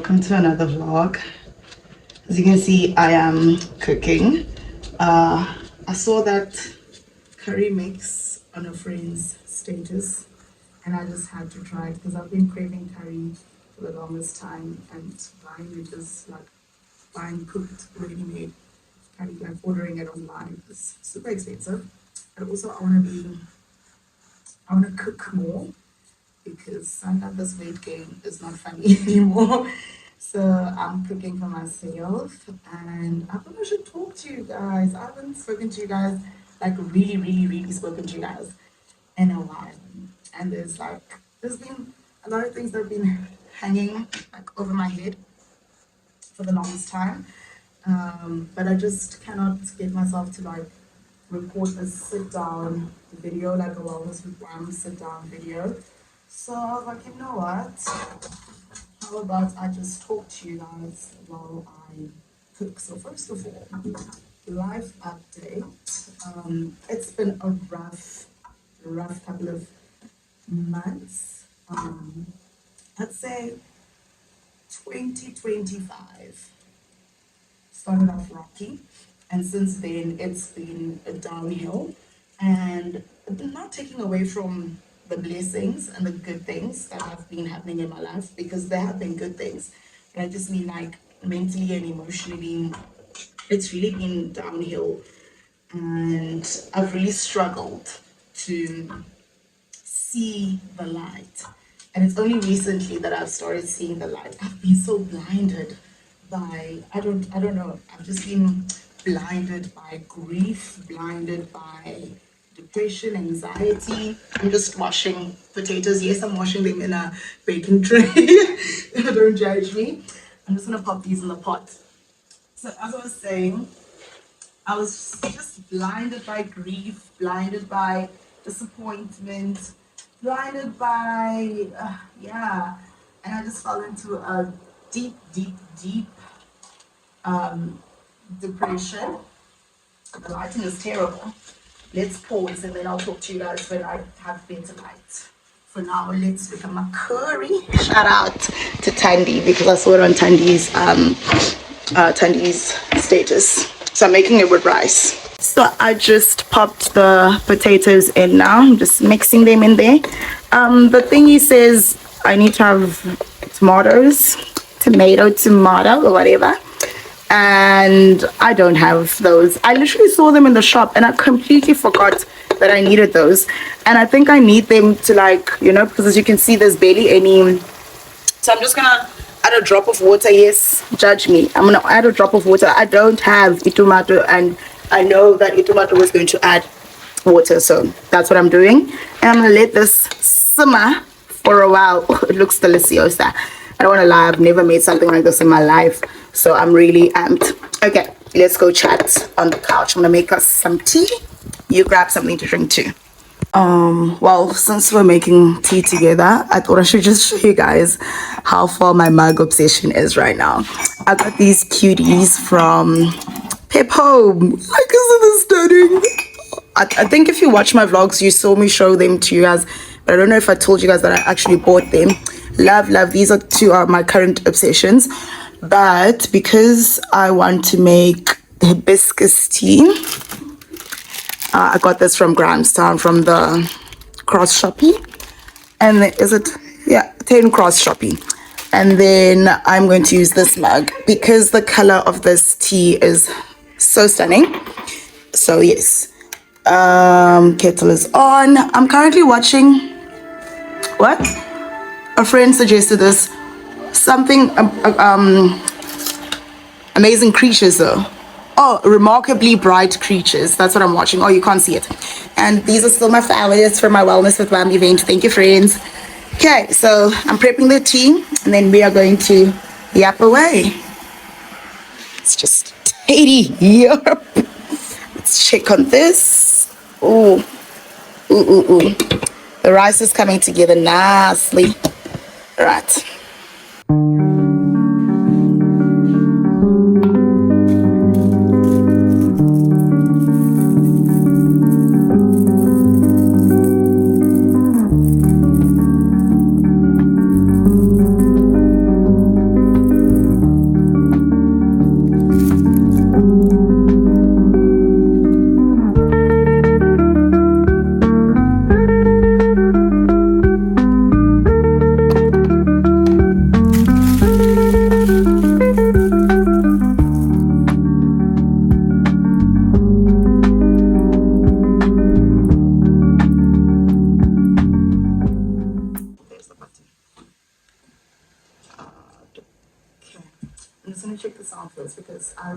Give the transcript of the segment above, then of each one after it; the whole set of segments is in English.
welcome to another vlog. As you can see, I am cooking. I saw that curry mix on a friend's status and I just had to try it because I've been craving curry for the longest time, and buying it is like buying cooked ready-made curry, like ordering it online is super expensive. But also I want to cook more because I know this weight gain is not funny anymore. So I'm cooking for myself and I thought I should talk to you guys. I haven't spoken to you guys, like really spoken to you guys in a while. And there's been a lot of things that have been hanging like over my head for the longest time. But I just cannot get myself to like record a sit down video, like a wellness with one sit down video. So I was like, you know what? How about I just talk to you guys while I cook? So first of all, life update. It's been a rough couple of months. I'd say 2025 started off rocky, and since then it's been a downhill, and not taking away from the blessings and the good things that have been happening in my life, because there have been good things, but I just mean like mentally and emotionally it's really been downhill, and I've really struggled to see the light. And it's only recently that I've started seeing the light. I've been so blinded by I don't know. I've just been blinded by grief, blinded by depression, anxiety. I'm just washing potatoes. Yes, I'm washing them in a baking tray. Don't judge me. I'm just gonna pop these in the pot. So as I was saying, I was just blinded by grief, blinded by disappointment, blinded by and I just fell into a deep depression. The lighting is terrible. Let's pause and then I'll talk to you guys when I have better light. For now, let's look at my curry. Shout out to Tandy because I saw it on Tandy's status. So I'm making it with rice. So I just popped the potatoes in now. I'm just mixing them in there. The thingy says I need to have tomato or whatever. And I don't have those. I literally saw them in the shop and I completely forgot that I needed those. And I think I need them to because as you can see, there's barely any. So I'm just gonna add a drop of water. Yes, judge me. I'm gonna add a drop of water. I don't have tomato, and I know that tomato was going to add water, so that's what I'm doing. And I'm gonna let this simmer for a while. It looks delicious. I don't want to lie, I've never made something like this in my life, so I'm really amped. Okay, let's go chat on the couch. I'm gonna make us some tea. You grab something to drink too. Well, since we're making tea together, I thought I should just show you guys how far my mug obsession is right now. I got these cuties from Pep Home. Like, isn't this stunning? I think if you watch my vlogs, you saw me show them to you guys, but I don't know if I told you guys that I actually bought them. Love. These are two of my current obsessions, but because I want to make hibiscus tea, I got this from Grahamstown from the Cross Shopping, and is it 10 Cross Shopping. And then I'm going to use this mug because the color of this tea is so stunning. So yes, kettle is on. I'm currently watching a friend suggested this something amazing creatures though. Oh, remarkably bright creatures. That's what I'm watching. Oh, you can't see it. And these are still my flowers for my wellness with Wimpy event. Thank you, friends. Okay, so I'm prepping the tea and then we are going to yap away. It's just tidy. Yep. Let's check on this. Ooh. The rice is coming together nicely. All right.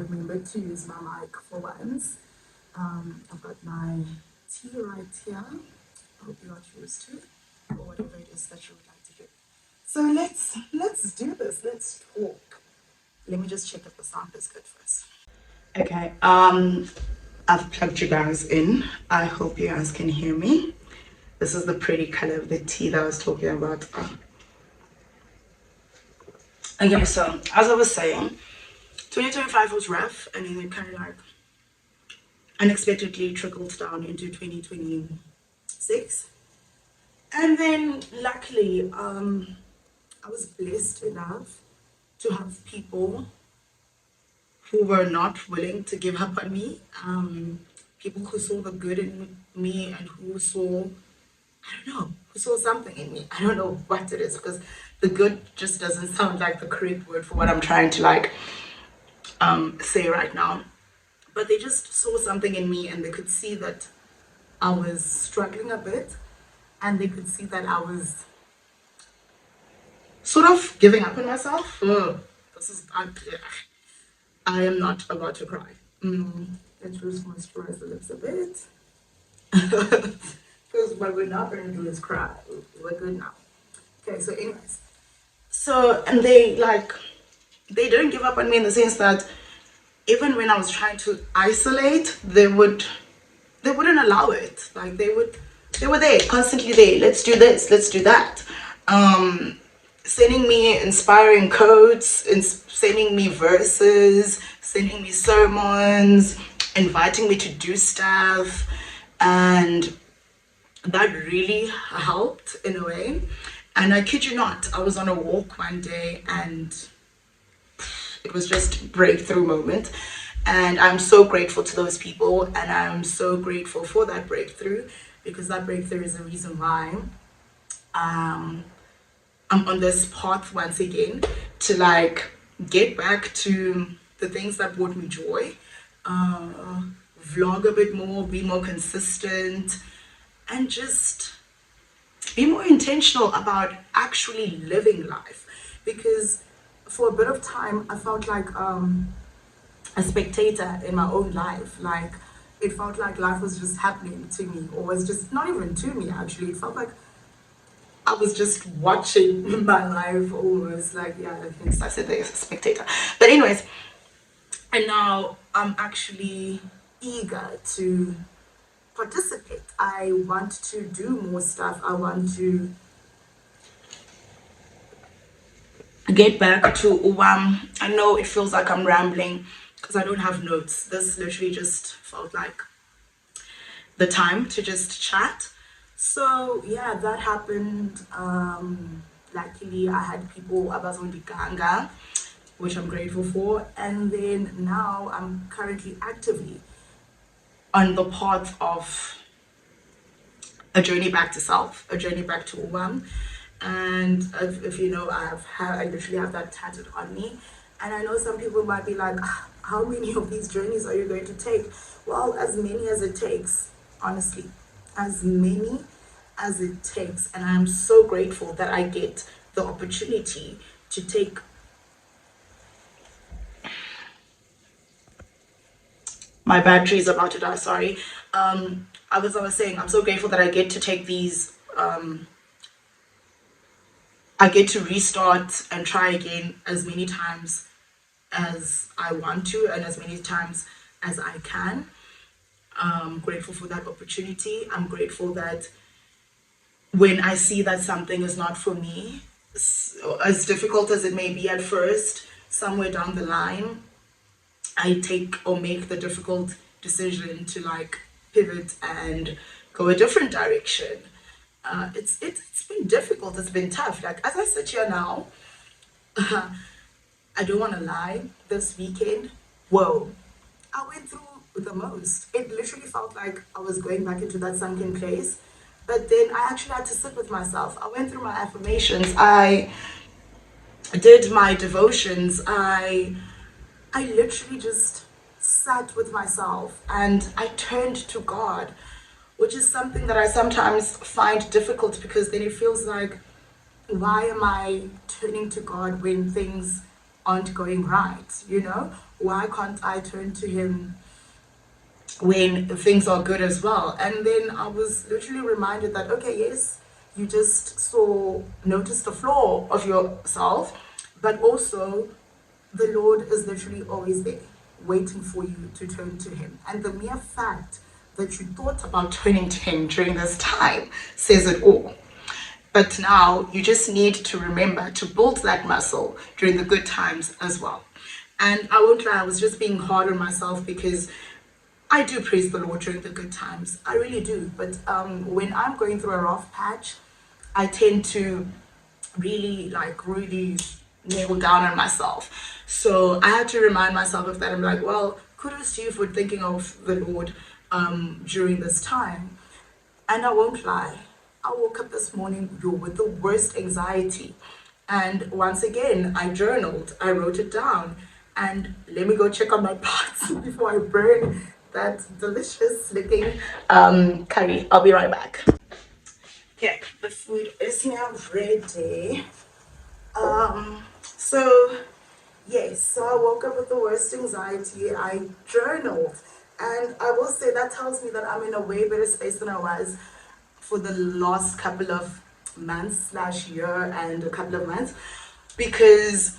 remember to use my mic for once. I've got my tea right here. I hope you got yours too, or whatever it is that you would like to do. So let's do this. Let's talk. Let me just check if the sound is good first. Okay. I've plugged you guys in. I hope you guys can hear me. This is the pretty color of the tea that I was talking about. Okay, so as I was saying, 2025 was rough, and then it kind of like unexpectedly trickled down into 2026. And then luckily, I was blessed enough to have people who were not willing to give up on me. People who saw the good in me and who saw, I don't know, who saw something in me. I don't know what it is, because the good just doesn't sound like the correct word for what I'm trying to like say right now. But they just saw something in me, and they could see that I was struggling a bit, and they could see that I was sort of giving up on myself. This is I am not about to cry. Let's just moisturize the lips a bit. Because what we're not going to do is cry. We're good now. Okay, so anyways. So, and they didn't give up on me in the sense that even when I was trying to isolate, they wouldn't allow it. Like they were there, constantly there. Let's do this, let's do that. Sending me inspiring quotes, sending me verses, sending me sermons, inviting me to do stuff, and that really helped in a way. And I kid you not, I was on a walk one day and it was just a breakthrough moment. And I'm so grateful to those people, and I'm so grateful for that breakthrough, because that breakthrough is the reason why I'm on this path once again to like get back to the things that brought me joy, vlog a bit more, be more consistent, and just be more intentional about actually living life. Because for a bit of time I felt like a spectator in my own life. Like it felt like life was just happening to me, or was just not even to me actually. It felt like I was just watching my life almost. Like, yeah, I think I said there's a spectator. But anyways, and now I'm actually eager to participate. I want to do more stuff. I want to get back to I know it feels like I'm rambling because I don't have notes. This literally just felt like the time to just chat. So yeah, that happened. Luckily I had people abazondikanga, which I'm grateful for. And then now I'm currently actively on the path of a journey back to self, a journey back to Uwam. And if you know, I literally have that tattooed on me. And I know some people might be like, how many of these journeys are you going to take? Well, as many as it takes, honestly, as many as it takes. And I'm so grateful that I get the opportunity to take my battery is about to die, sorry. I was saying, I'm so grateful that I get to take these I get to restart and try again as many times as I want to, and as many times as I can. I'm grateful for that opportunity. I'm grateful that when I see that something is not for me, as difficult as it may be at first, somewhere down the line, I take or make the difficult decision to like pivot and go a different direction. It's been difficult, it's been tough. Like as I sit here now, I don't want to lie, this weekend, whoa, I went through the most. It literally felt like I was going back into that sunken place. But then I actually had to sit with myself. I went through my affirmations. I did my devotions. I literally just sat with myself and I turned to God, which is something that I sometimes find difficult, because then it feels like, why am I turning to God when things aren't going right? You know, why can't I turn to him when things are good as well? And then I was literally reminded that, okay, yes, you just noticed the flaw of yourself, but also the Lord is literally always there, waiting for you to turn to him. And the mere fact that you thought about turning to him during this time says it all. But now you just need to remember to build that muscle during the good times as well. And I won't lie, I was just being hard on myself because I do praise the Lord during the good times. I really do. But when I'm going through a rough patch, I tend to really nail down on myself. So I had to remind myself of that. I'm like, well, kudos to you for thinking of the Lord during this time. And I won't lie, I woke up this morning with the worst anxiety. And once again, I journaled, I wrote it down. And let me go check on my pots before I burn that delicious looking curry. I'll be right back. Okay, the food is now ready. So yes, so I woke up with the worst anxiety. I journaled, and I will say that tells me that I'm in a way better space than I was for the last couple of months slash year and a couple of months, because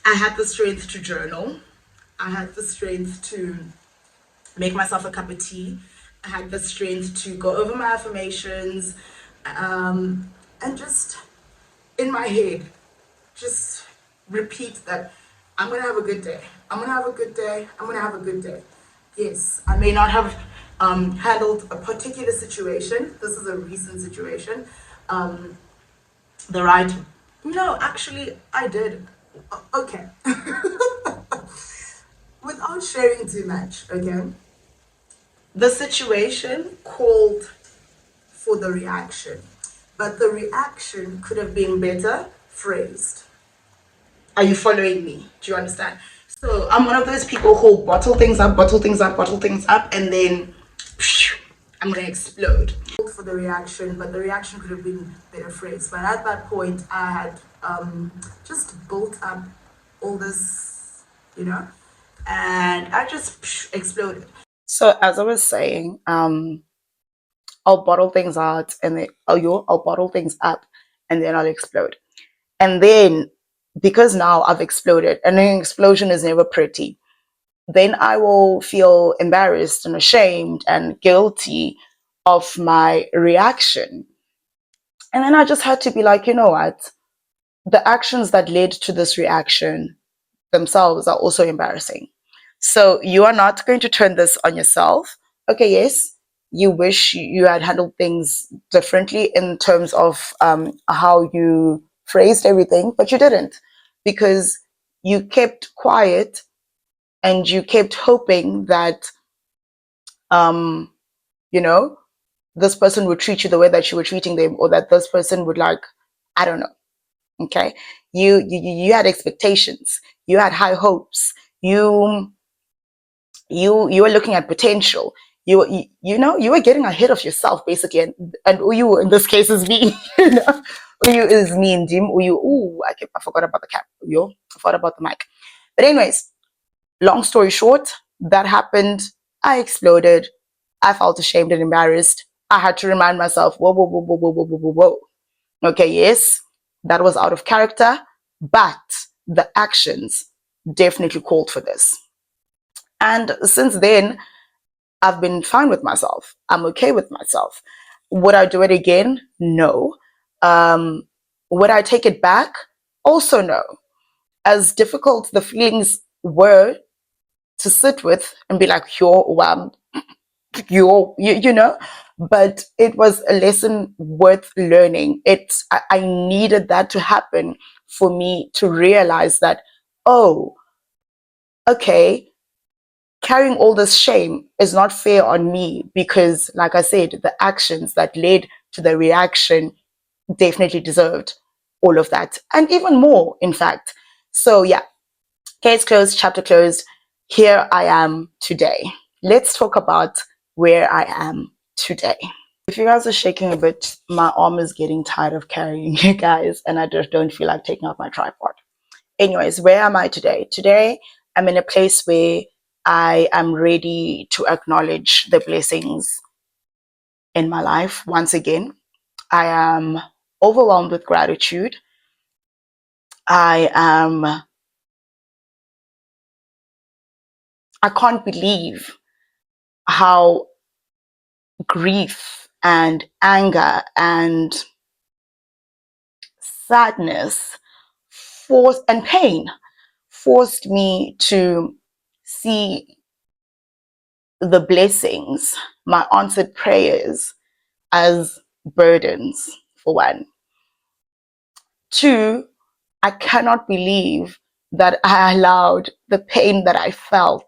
I had the strength to journal. I had the strength to make myself a cup of tea. I had the strength to go over my affirmations, and just in my head, just repeat that I'm gonna have a good day. I'm gonna have a good day. I'm gonna have a good day. Yes, I may not have handled a particular situation. This is a recent situation. The right, no, actually, I did. Okay. Without sharing too much, okay? The situation called for the reaction, but the reaction could have been better phrased. Are you following me? Do you understand? So I'm one of those people who bottle things up, bottle things up, bottle things up, and then I'm gonna explode. For the reaction, but the reaction could have been better phrased. But at that point, I had just built up all this, and I just exploded. So as I was saying, I'll bottle things out, and then I'll bottle things up, and then I'll explode. And then, because now I've exploded, and an explosion is never pretty, then I will feel embarrassed and ashamed and guilty of my reaction. And then I just had to be like, you know what? The actions that led to this reaction themselves are also embarrassing. So you are not going to turn this on yourself. Okay, yes, you wish you had handled things differently in terms of how you phrased everything, but you didn't, because you kept quiet and you kept hoping that you know this person would treat you the way that you were treating them, or that this person would, like, I don't know. Okay, you had expectations, you had high hopes, you were looking at potential, you were getting ahead of yourself basically, and you, in this case, is me. You is me and Jim. I forgot about the cap. I forgot about the mic. But anyways, long story short, that happened. I exploded. I felt ashamed and embarrassed. I had to remind myself, whoa, whoa, whoa, whoa, whoa, whoa, whoa, whoa. Okay, yes, that was out of character, but the actions definitely called for this. And since then, I've been fine with myself. I'm okay with myself. Would I do it again? No. Would I take it back? Also, no. As difficult the feelings were to sit with and be like, but it was a lesson worth learning. I needed that to happen for me to realize that, oh, okay, carrying all this shame is not fair on me, because, like I said, the actions that led to the reaction definitely deserved all of that, and even more, in fact. So yeah, case closed, chapter closed. Here I am today. Let's talk about where I am today. If you guys are shaking a bit, my arm is getting tired of carrying you guys, and I just don't feel like taking out my tripod. Anyways, where am I today? Today, I'm in a place where I am ready to acknowledge the blessings in my life once again. I am overwhelmed with gratitude. I can't believe how grief and anger and sadness forced and pain forced me to see the blessings, my answered prayers, as burdens, for one. Two, I cannot believe that I allowed the pain that I felt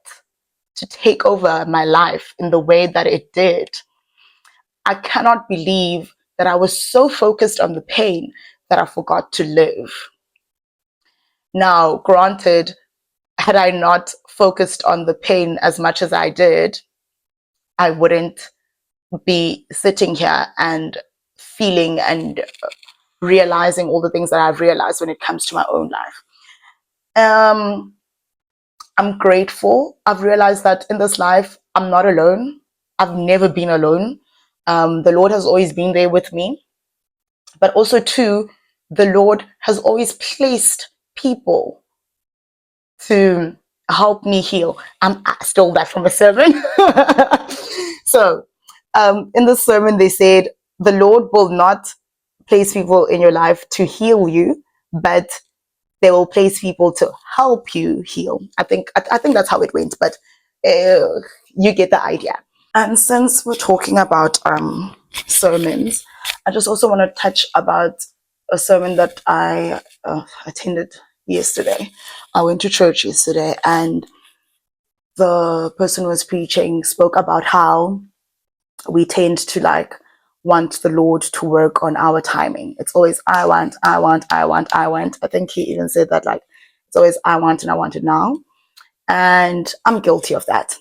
to take over my life in the way that it did. I cannot believe that I was so focused on the pain that I forgot to live. Now, granted, had I not focused on the pain as much as I did, I wouldn't be sitting here and feeling and realizing all the things that I've realized when it comes to my own life. I'm grateful. I've realized that in this life, I'm not alone. I've never been alone. The Lord has always been there with me. But also, too, the Lord has always placed people to help me heal. I stole that from a sermon. So, in the sermon, they said, the Lord will not place people in your life to heal you, but they will place people to help you heal. I think that's how it went, but you get the idea. And since we're talking about sermons, I just also want to touch about a sermon that I attended yesterday. I went to church yesterday, and the person who was preaching spoke about how we tend to like want the Lord to work on our timing. It's always I want, I want, I want, I want. I think he even said that, like, it's always I want and I want it now. And I'm guilty of that.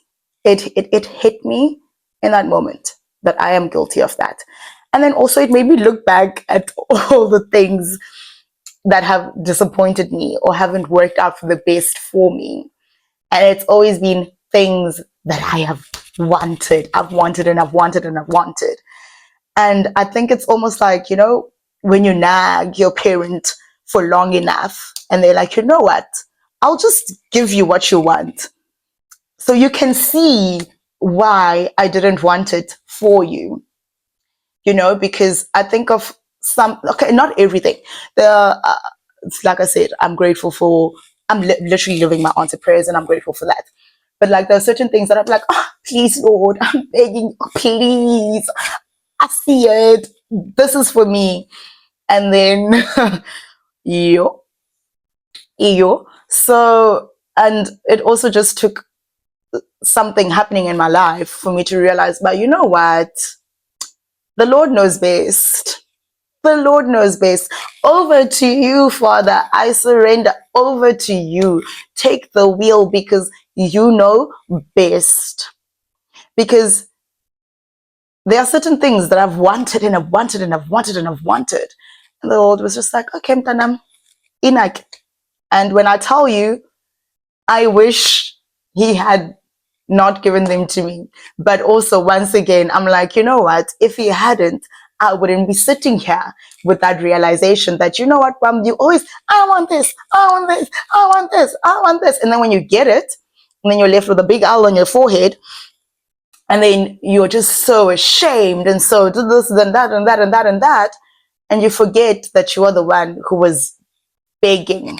It hit me in that moment that I am guilty of that. And then also it made me look back at all the things that have disappointed me or haven't worked out for the best for me. And it's always been things that I have wanted. I've wanted and I've wanted and I've wanted. And I think it's almost like, you know, when you nag your parent for long enough and they're like, you know what? I'll just give you what you want. So you can see why I didn't want it for you, you know, because I think of some, okay, not everything. Like I said, I'm grateful for, I'm literally living my answered prayers and I'm grateful for that. But like there are certain things that I'm like, oh, please, Lord, I'm begging, please, I see it. This is for me. And then, yo. So, and it also just took something happening in my life for me to realize, but you know what? The Lord knows best. The Lord knows best. Over to you, Father. I surrender over to you. Take the wheel because you know best. Because there are certain things that I've wanted and I've wanted and I've wanted and I've wanted. And the Lord was just like, okay, Mtanam, Inak. And when I tell you, I wish he had not given them to me. But also, once again, I'm like, you know what? If he hadn't, I wouldn't be sitting here with that realization that, you know what, Mom, you always, I want this, I want this, I want this, I want this. And then when you get it, and then you're left with a big owl on your forehead, and then you're just so ashamed and so do this and that and that and that and that. And you forget that you are the one who was begging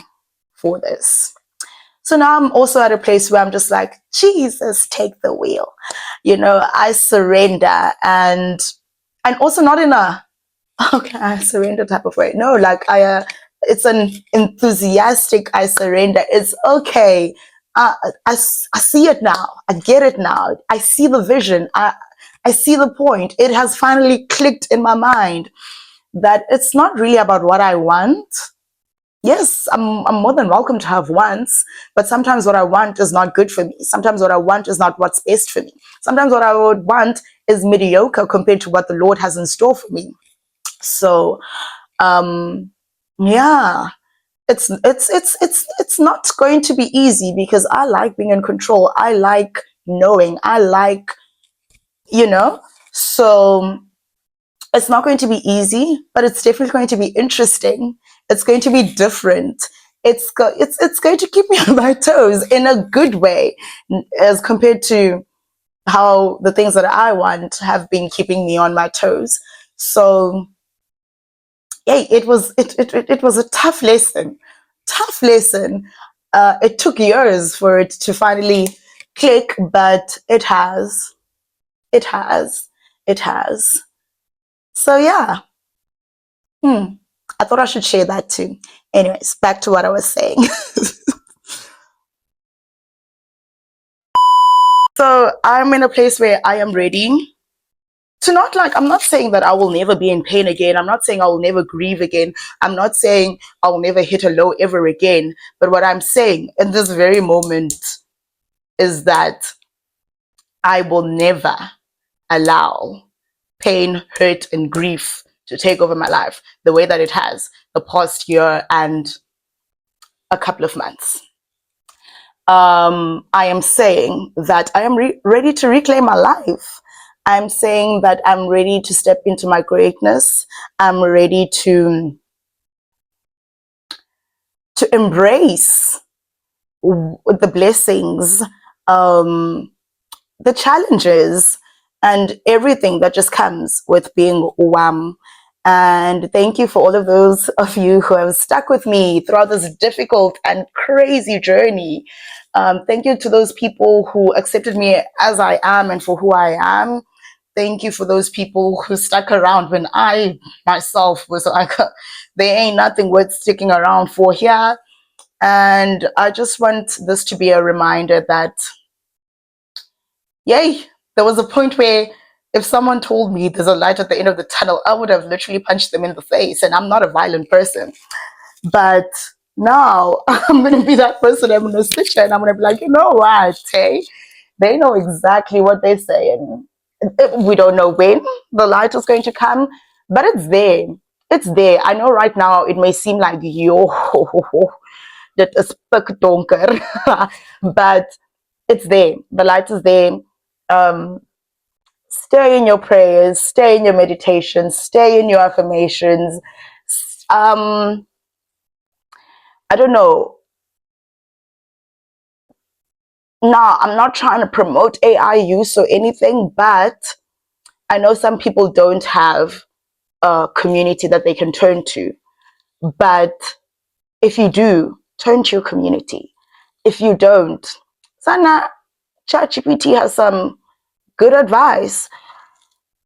for this. So now I'm also at a place where I'm just like, Jesus, take the wheel. You know, I surrender and also not in a, okay, I surrender type of way. No, like it's an enthusiastic, I surrender. It's okay. I see it now. I get it now. I see the vision. I see the point. It has finally clicked in my mind that it's not really about what I want. Yes, I'm more than welcome to have wants, but sometimes what I want is not good for me. Sometimes what I want is not what's best for me. Sometimes what I would want is mediocre compared to what the Lord has in store for me. So, yeah, it's not going to be easy, because I like being in control. I like knowing. I like, you know, so it's not going to be easy, but it's definitely going to be interesting. It's going to be different. It's going to keep me on my toes in a good way, as compared to how the things that I want have been keeping me on my toes. So yeah, it was a tough lesson. Tough lesson. It took years for it to finally click, but it has. It has. It has. So yeah. I thought I should share that too. Anyways, back to what I was saying. So I'm in a place where I am ready to not, like, I'm not saying that I will never be in pain again. I'm not saying I will never grieve again. I'm not saying I will never hit a low ever again. But what I'm saying in this very moment is that I will never allow pain, hurt, and grief to take over my life the way that it has the past year and a couple of months. I am saying that I am ready to reclaim my life. I'm saying that I'm ready to step into my greatness. I'm ready to embrace the blessings, the challenges, and everything that just comes with being Wam. And thank you for all of those of you who have stuck with me throughout this difficult and crazy journey. Thank you to those people who accepted me as I am and for who I am. Thank you for those people who stuck around when I myself was like, there ain't nothing worth sticking around for here. And I just want this to be a reminder that, yay, there was a point where if someone told me there's a light at the end of the tunnel, I would have literally punched them in the face. And I'm not a violent person. But now I'm going to be that person. I'm going to sit here and I'm going to be like, you know what, hey? They know exactly what they're saying. We don't know when the light is going to come, but it's there. It's there. I know right now it may seem like, yo, that is donker, but it's there. The light is there. Stay in your prayers, stay in your meditations, stay in your affirmations. I don't know. Now, I'm not trying to promote AI use or anything, but I know some people don't have a community that they can turn to. But if you do, turn to your community. If you don't, Sana, ChatGPT has some good advice.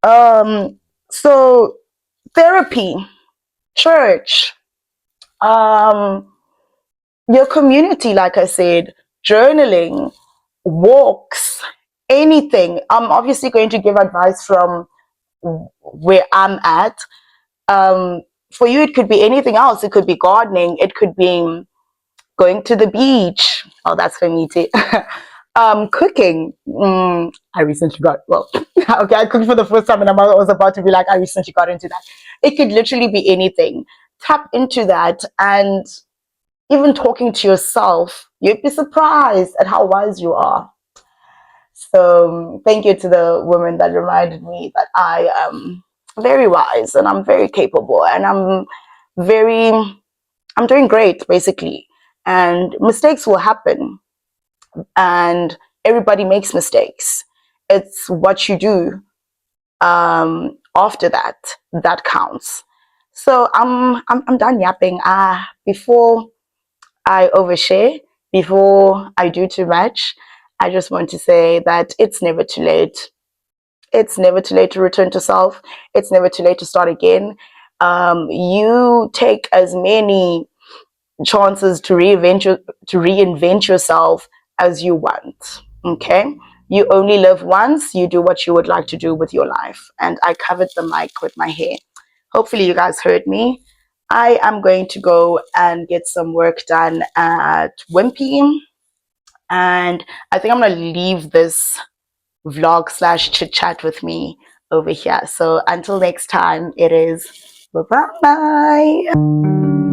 So therapy, church, your community, like I said, journaling, walks, anything. I'm obviously going to give advice from where I'm at. For you, it could be anything else. It could be gardening. It could be going to the beach. Oh, that's for me too. Cooking. I recently got, well, okay, I cooked for the first time and I was about to be like, I recently got into that. It could literally be anything. Tap into that, and even talking to yourself, you'd be surprised at how wise you are. So thank you to the woman that reminded me that I am very wise and I'm very capable and I'm doing great, basically. And mistakes will happen, and everybody makes mistakes. It's what you do after that that counts. So I'm done yapping. Before I overshare, before I do too much, I just want to say that it's never too late. It's never too late to return to self. It's never too late to start again. You take as many chances to reinvent yourself as you want. Okay, you only live once. You do what you would like to do with your life. And I covered the mic with my hair. Hopefully you guys heard me. I am going to go and get some work done at Wimpy, and I think I'm going to leave this vlog slash chit chat with me over here. So until next time, it is bye bye.